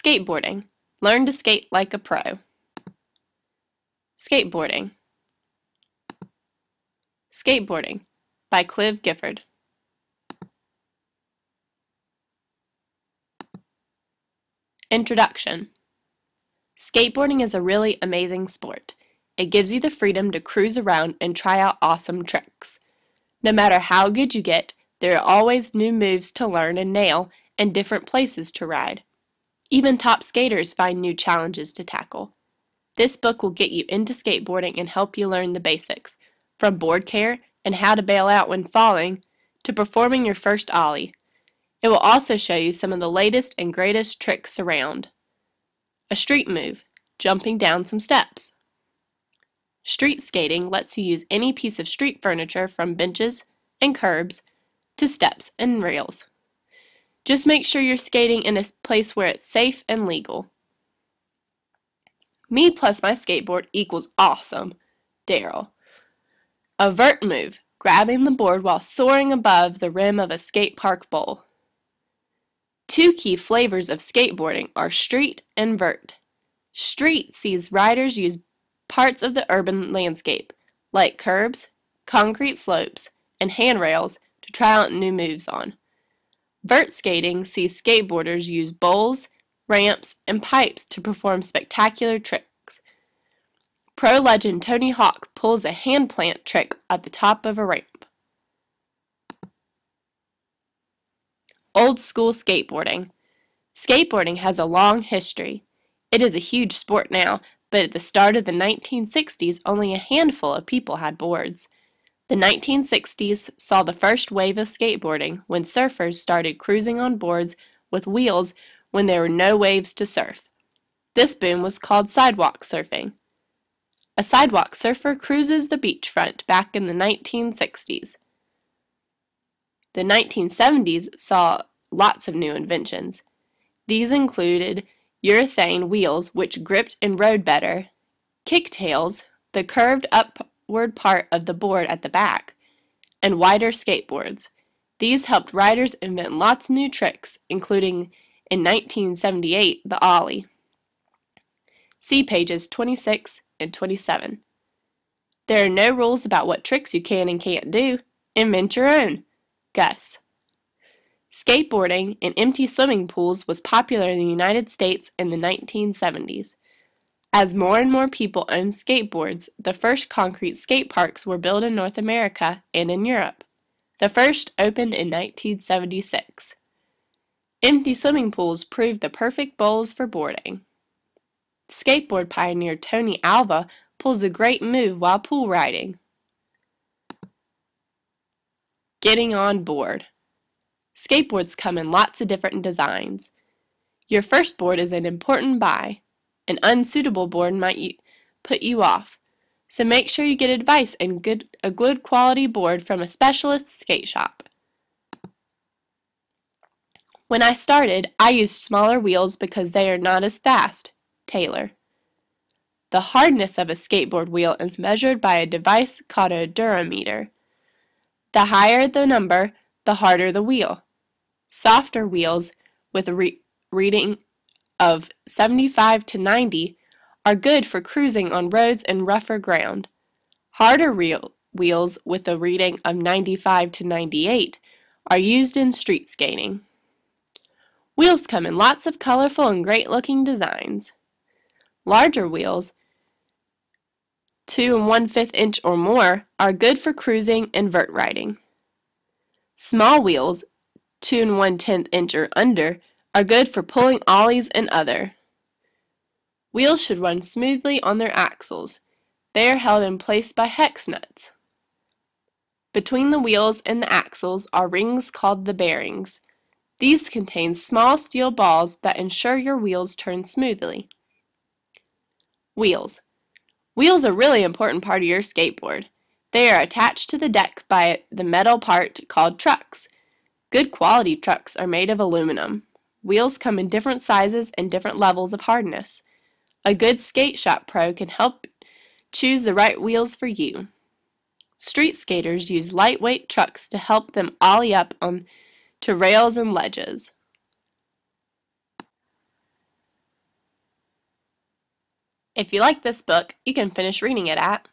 Skateboarding. Learn to skate like a pro. Skateboarding. Skateboarding by Clive Gifford. Introduction. Skateboarding is a really amazing sport. It gives you the freedom to cruise around and try out awesome tricks. No matter how good you get, there are always new moves to learn and nail and different places to ride. Even top skaters find new challenges to tackle. This book will get you into skateboarding and help you learn the basics, from board care and how to bail out when falling, to performing your first ollie. It will also show you some of the latest and greatest tricks around. A street move, jumping down some steps. Street skating lets you use any piece of street furniture from benches and curbs to steps and rails. Just make sure you're skating in a place where it's safe and legal. Me plus my skateboard equals awesome. Daryl. A vert move, grabbing the board while soaring above the rim of a skate park bowl. Two key flavors of skateboarding are street and vert. Street sees riders use parts of the urban landscape, like curbs, concrete slopes, and handrails to try out new moves on. Vert skating sees skateboarders use bowls, ramps, and pipes to perform spectacular tricks. Pro legend Tony Hawk pulls a handplant trick at the top of a ramp. Old school skateboarding. Skateboarding has a long history. It is a huge sport now, but at the start of the 1960s, only a handful of people had boards. The 1960s saw the first wave of skateboarding when surfers started cruising on boards with wheels when there were no waves to surf. This boom was called sidewalk surfing. A sidewalk surfer cruises the beachfront back in the 1960s. The 1970s saw lots of new inventions. These included urethane wheels, which gripped and rode better, kicktails, the curved upward part of the board at the back, and wider skateboards. These helped riders invent lots of new tricks, including in 1978 the ollie. See pages 26 and 27. There are no rules about what tricks you can and can't do. Invent your own. Gus. Skateboarding in empty swimming pools was popular in the United States in the 1970s. As more and more people owned skateboards, the first concrete skate parks were built in North America and in Europe. The first opened in 1976. Empty swimming pools proved the perfect bowls for boarding. Skateboard pioneer Tony Alva pulls a great move while pool riding. Getting on board. Skateboards come in lots of different designs. Your first board is an important buy. An unsuitable board might put you off, so make sure you get advice and a good quality board from a specialist skate shop. When I started, I used smaller wheels because they are not as fast. Taylor. The hardness of a skateboard wheel is measured by a device called a durometer. The higher the number, the harder the wheel. Softer wheels with a reading of 75 to 90 are good for cruising on roads and rougher ground. Harder wheels with a reading of 95 to 98 are used in street skating. Wheels come in lots of colorful and great-looking designs. Larger wheels, 2 1/5 inch or more, are good for cruising and vert riding. Small wheels, 2 1/10 inch or under, are good for pulling ollies and other. Wheels should run smoothly on their axles. They are held in place by hex nuts. Between the wheels and the axles are rings called the bearings. These contain small steel balls that ensure your wheels turn smoothly. Wheels. Wheels are a really important part of your skateboard. They are attached to the deck by the metal part called trucks. Good quality trucks are made of aluminum. Wheels come in different sizes and different levels of hardness. A good skate shop pro can help choose the right wheels for you. Street skaters use lightweight trucks to help them ollie up onto rails and ledges. If you like this book, you can finish reading it at